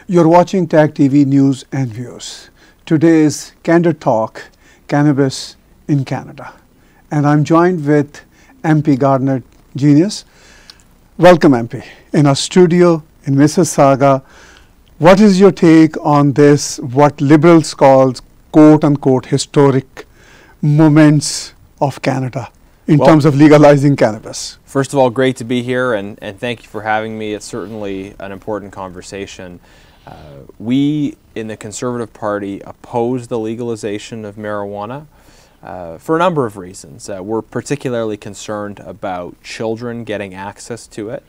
You're watching Tag TV News and Views. Today is Candid Talk, Cannabis in Canada. And I'm joined with MP Garnett Genuis. Welcome, MP, in our studio in Mississauga. What is your take on this, what liberals call quote-unquote historic moments of Canada in terms of legalizing cannabis? First of all, great to be here, and thank you for having me. It's certainly an important conversation. We in the Conservative Party oppose the legalization of marijuana for a number of reasons. We're particularly concerned about children getting access to it,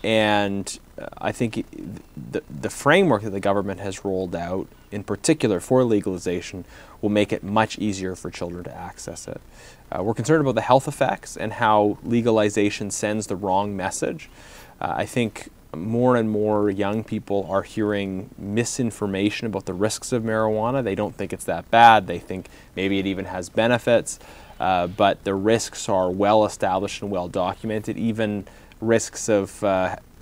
and I think the framework that the government has rolled out, in particular for legalization, will make it much easier for children to access it. We're concerned about the health effects and how legalization sends the wrong message. I think more and more young people are hearing misinformation about the risks of marijuana. They don't think it's that bad. They think maybe it even has benefits, but the risks are well established and well documented. Even risks of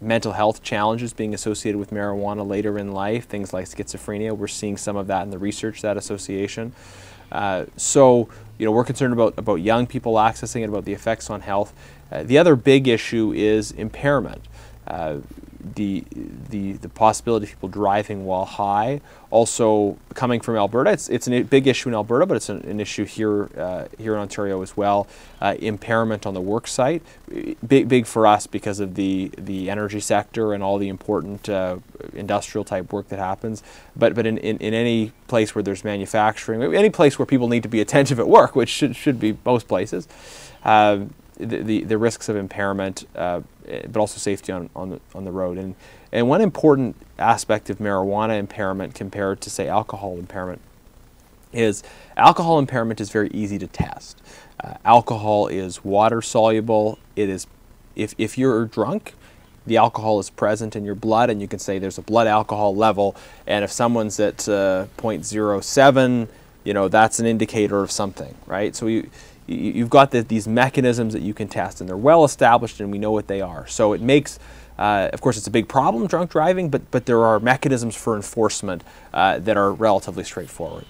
mental health challenges being associated with marijuana later in life, things like schizophrenia. We're seeing some of that in the research, that association. So, we're concerned about young people accessing it, about the effects on health. The other big issue is impairment. The possibility of people driving while high. Also, coming from Alberta, it's a big issue in Alberta, but it's an issue here in Ontario as well. Impairment on the work site, big for us because of the energy sector and all the important industrial type work that happens. But in any place where there's manufacturing, any place where people need to be attentive at work, which should be most places. The risks of impairment, but also safety on the road. And one important aspect of marijuana impairment compared to, say, alcohol impairment is alcohol impairment is very easy to test. Alcohol is water soluble. It is, if you're drunk, the alcohol is present in your blood, and you can say there's a blood alcohol level, and if someone's at 0.07, that's an indicator of something, right? So you've got these mechanisms that you can test, and they're well established, and we know what they are. So it makes, of course, it's a big problem, drunk driving, but there are mechanisms for enforcement that are relatively straightforward.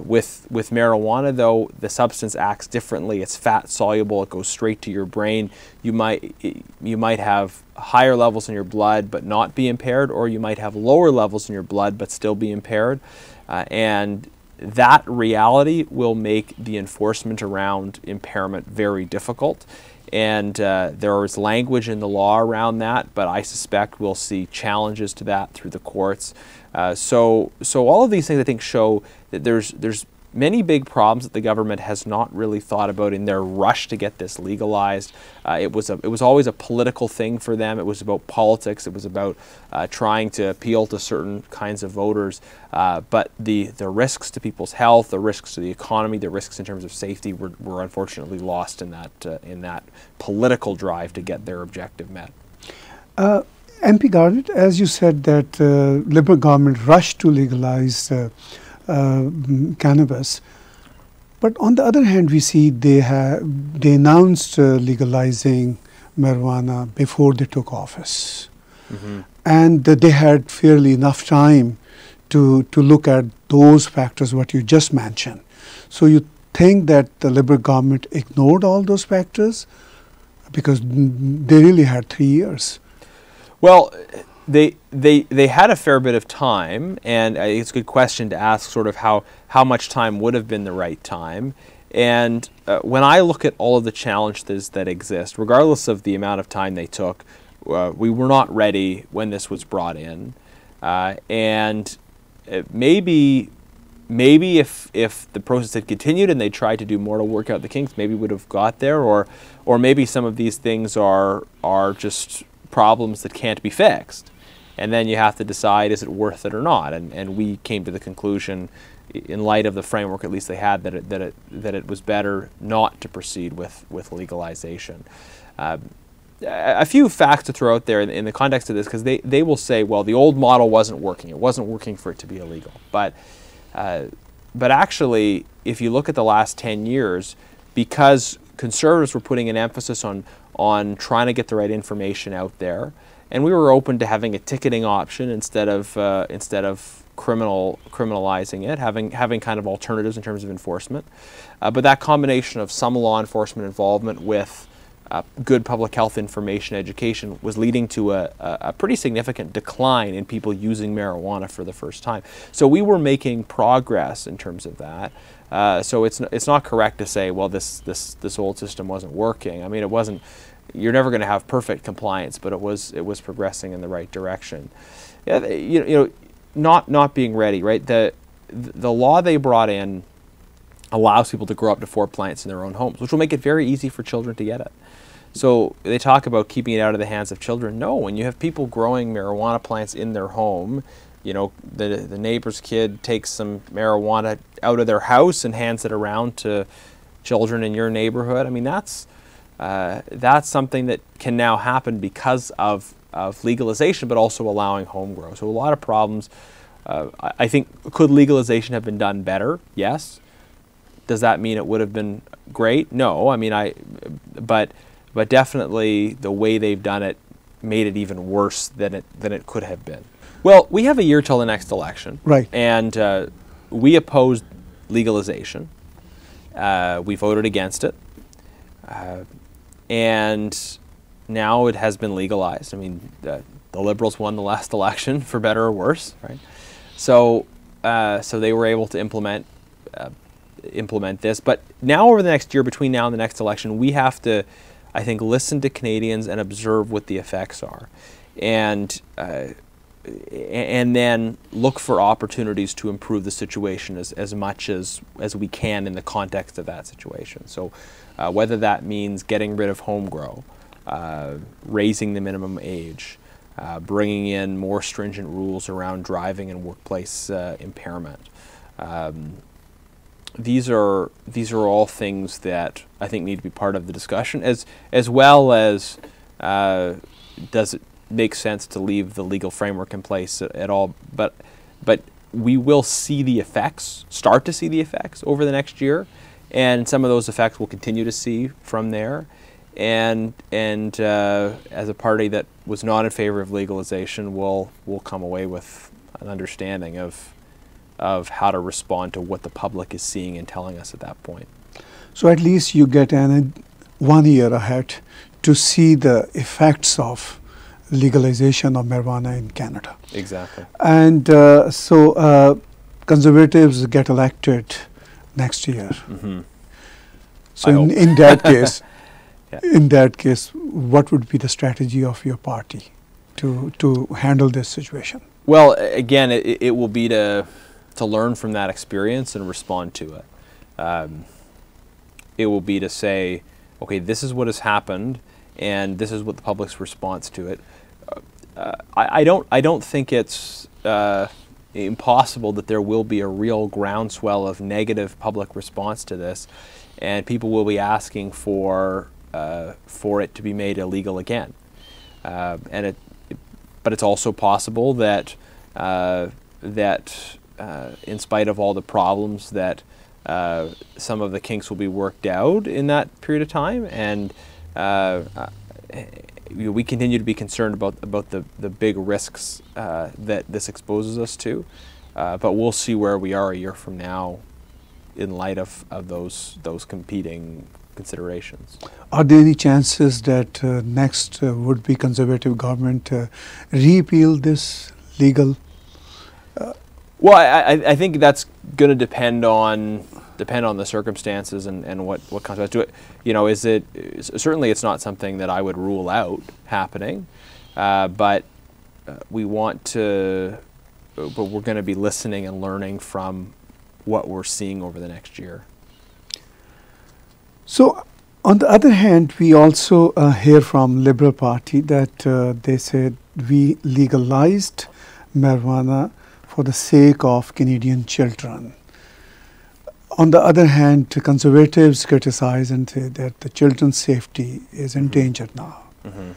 With marijuana, though, the substance acts differently. It's fat soluble. It goes straight to your brain. You might have higher levels in your blood but not be impaired, or you might have lower levels in your blood but still be impaired, and that reality will make the enforcement around impairment very difficult. And there is language in the law around that, but I suspect we'll see challenges to that through the courts. So all of these things, I think, show that there's many big problems that the government has not really thought about in their rush to get this legalized. It was always a political thing for them. It was about politics. It was about trying to appeal to certain kinds of voters. But the risks to people's health, the risks to the economy, the risks in terms of safety were unfortunately lost in that political drive to get their objective met. MP Garnett, as you said that Liberal government rushed to legalize cannabis, but on the other hand, we see they announced legalizing marijuana before they took office, and they had fairly enough time to look at those factors what you just mentioned. So you think that the Liberal government ignored all those factors because they really had 3 years? Well, They had a fair bit of time, and it's a good question to ask sort of how much time would have been the right time. And when I look at all of the challenges that exist, regardless of the amount of time they took, we were not ready when this was brought in. And maybe if the process had continued and they tried to do more to work out the kinks, maybe we would have got there, or maybe some of these things are just problems that can't be fixed. And then you have to decide, is it worth it or not? And we came to the conclusion, in light of the framework at least they had, that it was better not to proceed with legalization. A few facts to throw out there in the context of this, because they will say, well, the old model wasn't working. It wasn't working for it to be illegal. But actually, if you look at the last 10 years, because Conservatives were putting an emphasis on trying to get the right information out there, and we were open to having a ticketing option instead of criminalizing it, having kind of alternatives in terms of enforcement. But that combination of some law enforcement involvement with good public health information education was leading to a pretty significant decline in people using marijuana for the first time. So we were making progress in terms of that. So it's not correct to say, well, this old system wasn't working. I mean, it wasn't. You're never going to have perfect compliance, but it was progressing in the right direction. Yeah, you know, not being ready, right? The law they brought in allows people to grow up to 4 plants in their own homes, which will make it very easy for children to get it. So they talk about keeping it out of the hands of children. No, when you have people growing marijuana plants in their home, you know, the neighbor's kid takes some marijuana out of their house and hands it around to children in your neighborhood. I mean, that's something that can now happen because of legalization, but also allowing home grow. So a lot of problems. I think, could legalization have been done better? Yes. Does that mean it would have been great? No. I mean, but definitely the way they've done it made it even worse than it could have been. Well, we have a year till the next election, right? And we opposed legalization. We voted against it, and now it has been legalized. I mean, the Liberals won the last election, for better or worse, right? So they were able to implement this. But now, over the next year, between now and the next election, we have to, I think, listen to Canadians and observe what the effects are, and then look for opportunities to improve the situation as much as we can in the context of that situation. So whether that means getting rid of home grow, raising the minimum age, bringing in more stringent rules around driving and workplace impairment. These are all things that I think need to be part of the discussion, as well as does it make sense to leave the legal framework in place at all? But we will see the effects, start to see the effects over the next year, and some of those effects we'll continue to see from there. And as a party that was not in favor of legalization, we'll come away with an understanding of how to respond to what the public is seeing and telling us at that point. So at least you get 1 year ahead to see the effects of legalization of marijuana in Canada. Exactly. And so Conservatives get elected next year. Mm-hmm. So in that case, yeah. In that case, what would be the strategy of your party to handle this situation? Well, again, it will be to learn from that experience and respond to it. It will be to say, okay, this is what has happened, and this is what the public's response to it. I don't think it's impossible that there will be a real groundswell of negative public response to this, and people will be asking for it to be made illegal again. But it's also possible that in spite of all the problems, that some of the kinks will be worked out in that period of time, and we continue to be concerned about the big risks that this exposes us to, but we'll see where we are a year from now in light of those competing considerations. Are there any chances that next would-be Conservative government repeal this legal? Well, I think that's going to depend on the circumstances and what comes out to it. You know, certainly it's not something that I would rule out happening, but we're going to be listening and learning from what we're seeing over the next year. So, on the other hand, we also hear from Liberal Party that they said we legalized marijuana for the sake of Canadian children. On the other hand, Conservatives criticize and say that the children's safety is in danger now. Mm-hmm.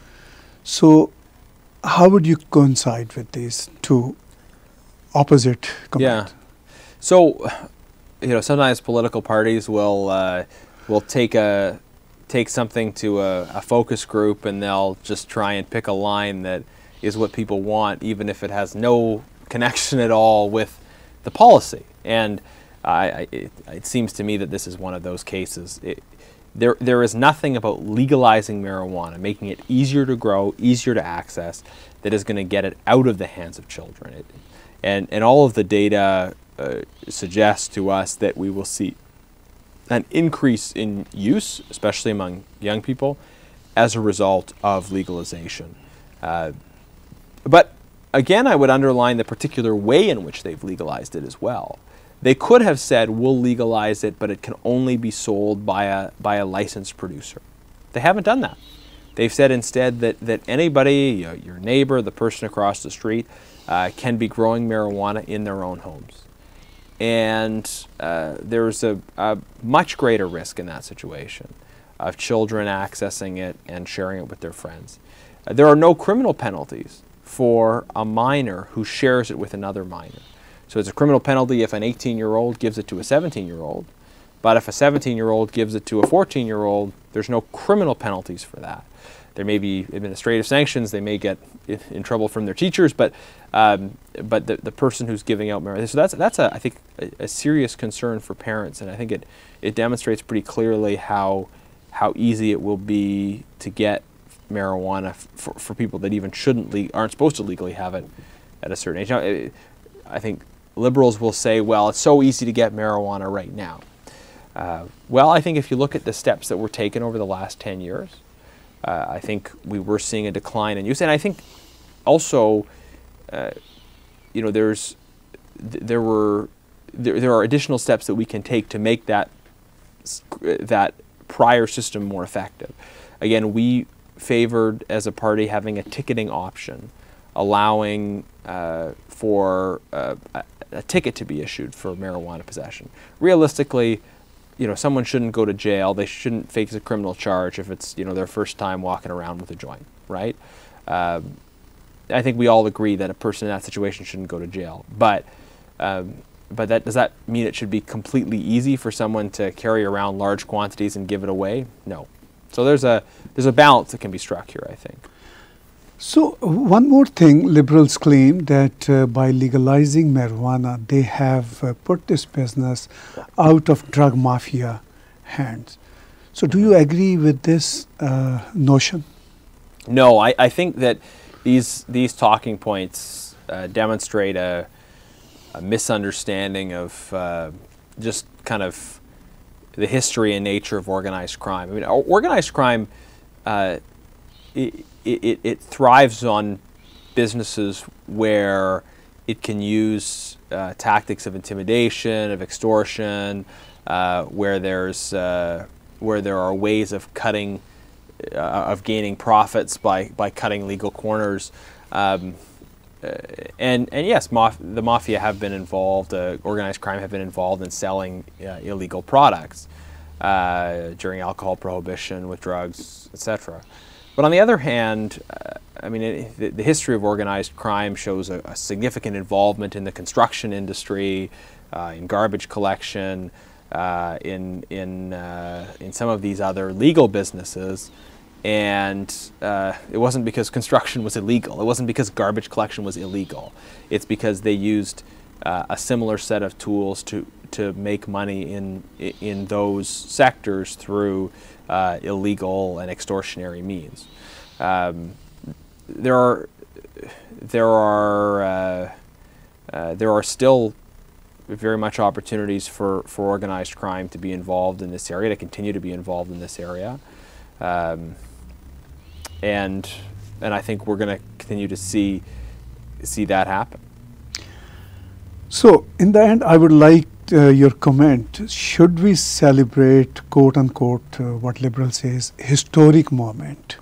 So, how would you coincide with these two opposite comments? Yeah. So, sometimes political parties will take something to a focus group, and they'll just try and pick a line that is what people want, even if it has no connection at all with the policy. And it seems to me that this is one of those cases. There is nothing about legalizing marijuana, making it easier to grow, easier to access, that is going to get it out of the hands of children. And all of the data suggests to us that we will see an increase in use, especially among young people, as a result of legalization. But again, I would underline the particular way in which they've legalized it as well. They could have said, we'll legalize it, but it can only be sold by a licensed producer. They haven't done that. They've said instead that anybody, your neighbor, the person across the street, can be growing marijuana in their own homes. And there's a much greater risk in that situation of children accessing it and sharing it with their friends. There are no criminal penalties for a minor who shares it with another minor. So it's a criminal penalty if an 18-year-old gives it to a 17-year-old, but if a 17-year-old gives it to a 14-year-old, there's no criminal penalties for that. There may be administrative sanctions, they may get in trouble from their teachers, but the person who's giving out marijuana, so that's I think a serious concern for parents, and I think it demonstrates pretty clearly how easy it will be to get marijuana for people that even aren't supposed to legally have it at a certain age. Now, I think liberals will say, well, it's so easy to get marijuana right now. Well, I think if you look at the steps that were taken over the last 10 years, I think we were seeing a decline in use. And I think also, there are additional steps that we can take to make that prior system more effective. Again, we favored as a party having a ticketing option, allowing for a ticket to be issued for marijuana possession. Realistically, someone shouldn't go to jail. They shouldn't face a criminal charge if it's their first time walking around with a joint, right? I think we all agree that a person in that situation shouldn't go to jail. But does that mean it should be completely easy for someone to carry around large quantities and give it away? No. So there's a balance that can be struck here, I think. So one more thing, liberals claim that by legalizing marijuana, they have put this business out of drug mafia hands. So do you agree with this notion? No, I think that these talking points demonstrate a misunderstanding of just kind of the history and nature of organized crime. I mean, organized crime, it thrives on businesses where it can use tactics of intimidation, of extortion, where there are ways of gaining profits by cutting legal corners. And yes, the mafia have been involved, organized crime have been involved in selling illegal products during alcohol prohibition, with drugs, etc. But on the other hand, the history of organized crime shows a significant involvement in the construction industry, in garbage collection, in some of these other legal businesses. And it wasn't because construction was illegal. It wasn't because garbage collection was illegal. It's because they used a similar set of tools to make money in those sectors through illegal and extortionary means. There are still very much opportunities for organized crime to be involved in this area, to continue to be involved in this area. And I think we're going to continue to see that happen. So, in the end, I would like your comment. Should we celebrate, quote unquote, what liberal says, historic moment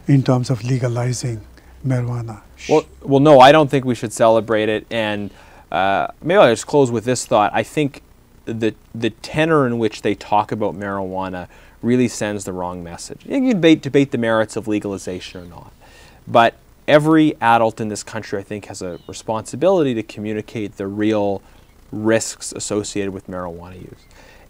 in terms of legalizing marijuana? Well, no, I don't think we should celebrate it. And maybe I'll just close with this thought. I think the tenor in which they talk about marijuana really sends the wrong message. You can debate the merits of legalization or not, but every adult in this country, I think, has a responsibility to communicate the real risks associated with marijuana use.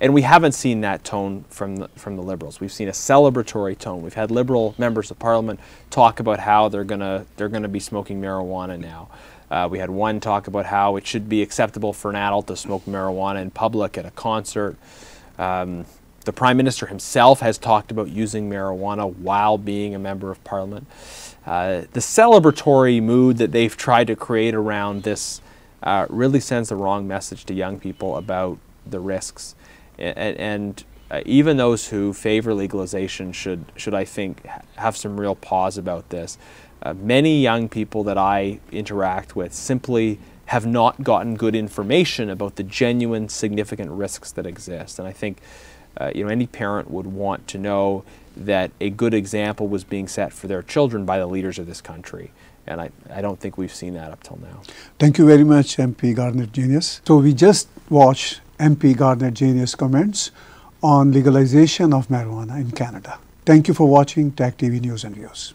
And we haven't seen that tone from the Liberals. We've seen a celebratory tone. We've had Liberal members of Parliament talk about how they're gonna be smoking marijuana now. We had one talk about how it should be acceptable for an adult to smoke marijuana in public at a concert. The Prime Minister himself has talked about using marijuana while being a member of Parliament. The celebratory mood that they've tried to create around this really sends the wrong message to young people about the risks. And even those who favor legalization should, I think, have some real pause about this. Many young people that I interact with simply have not gotten good information about the genuine, significant risks that exist. And I think any parent would want to know that a good example was being set for their children by the leaders of this country. And I don't think we've seen that up till now. Thank you very much, MP Garnett Genuis. So we just watched MP Garnett Genuis' comments on legalization of marijuana in Canada. Thank you for watching Tech TV News and Views.